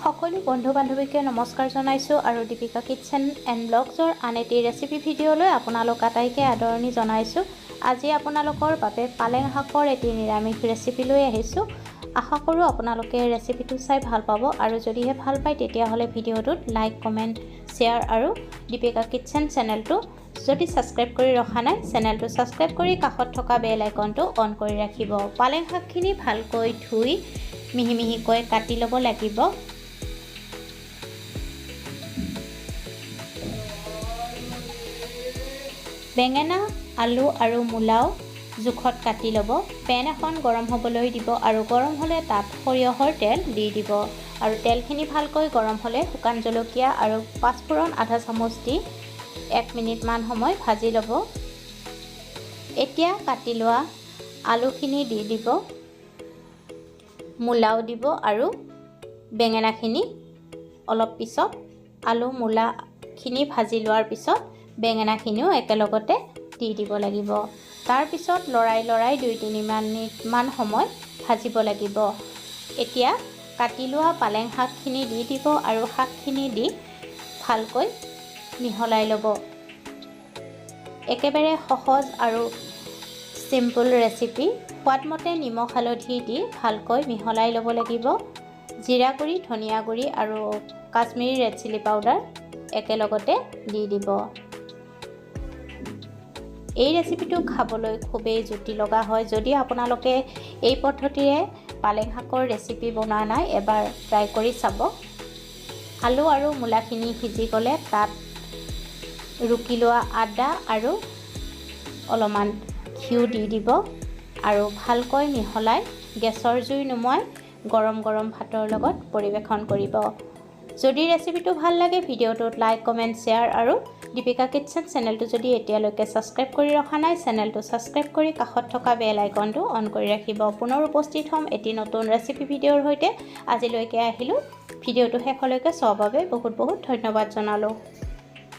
সকলো বন্ধু বান্ধৱীকে নমস্কাৰ জনাইছোঁ আৰু দীপিকা কিটচেন এণ্ড ব্লগছৰ আন এটি ৰেচিপি ভিডিঅ'লৈ আপোনালোক আটাইকে আদৰণি জনাইছোঁ। আজি আপোনালোকৰ বাবে পালেং শাকৰ এটি নিৰামিষ ৰেচিপি লৈ আহিছোঁ। আশা কৰোঁ আপোনালোকে ৰেচিপিটো চাই ভাল পাব আৰু যদিহে ভাল পায় তেতিয়াহ'লে ভিডিঅ'টোত লাইক কমেণ্ট শ্বেয়াৰ আৰু দীপিকা কিটচেন চেনেলটো যদি ছাবস্ক্ৰাইব কৰি ৰখা নাই চেনেলটো ছাবস্ক্ৰাইব কৰি কাষত থকা বেল আইকনটো অন কৰি ৰাখিব। পালেং শাকখিনি ভালকৈ ধুই মিহি মিহিকৈ কাটি ল'ব লাগিব। বেঙেনা আলু আৰু মূলাও জোখত কাটি ল'ব। পেন এখন গৰম হ'বলৈ দিব আৰু গৰম হ'লে তাত সৰিয়হৰ তেল দি দিব আৰু তেলখিনি ভালকৈ গৰম হ'লে শুকান জলকীয়া আৰু পাঁচফোৰণ আধা চামুচ দি 1 মিনিটমান সময় ভাজি ল'ব। এতিয়া কাটি লোৱা আলুখিনি দি দিব, মূলাও দিব আৰু বেঙেনাখিনি অলপ পিছত আলু মূলাখিনি ভাজি লোৱাৰ পিছত বেঙেনাখিনিও একেলগতে দি দিব লাগিব। তাৰপিছত লৰাই 2-3 মিনিটমান সময় ভাজিব লাগিব। এতিয়া কাটি লোৱা পালেং শাকখিনি দি দিব আৰু শাকখিনি দি ভালকৈ মিহলাই ল'ব। একেবাৰে সহজ আৰু চিম্পল ৰেচিপি। সোৱাদমতে নিমখ হালধি দি ভালকৈ মিহলাই ল'ব লাগিব। জিৰা গুড়ি, ধনিয়া গুড়ি আৰু কাশ্মীৰী ৰেড চিলি পাউডাৰ একেলগতে দি দিব। এই ৰেচিপিটো খাবলৈ খুবেই জুতি লগা হয়। যদি আপোনালোকে এই পদ্ধতিৰে পালেং শাকৰ ৰেচিপি বনোৱা নাই এবাৰ ট্ৰাই কৰি চাব। আলু আৰু মূলাখিনি সিজি গ'লে তাত ৰুকি লোৱা আদা আৰু অলপমান ঘিউ দি দিব আৰু ভালকৈ মিহলাই গেছৰ জুই নুমুৱাই গৰম গৰম ভাতৰ লগত পৰিৱেশন কৰিব। যদি ৰেচিপিটো ভাল লাগে ভিডিঅ'টোত লাইক কমেণ্ট শ্বেয়াৰ আৰু দীপিকা কিটচেন চেনেলটো যদি এতিয়ালৈকে ছাবস্ক্ৰাইব কৰি ৰখা নাই চেনেলটো ছাবস্ক্ৰাইব কৰি কাষত থকা বেল আইকনটো অন কৰি ৰাখিব। পুনৰ উপস্থিত হ'ম এটি নতুন ৰেচিপি ভিডিঅ'ৰ সৈতে। আজিলৈকে আহিলোঁ। ভিডিঅ'টো শেষলৈকে চোৱাৰ বাবে বহুত বহুত ধন্যবাদ জনালোঁ।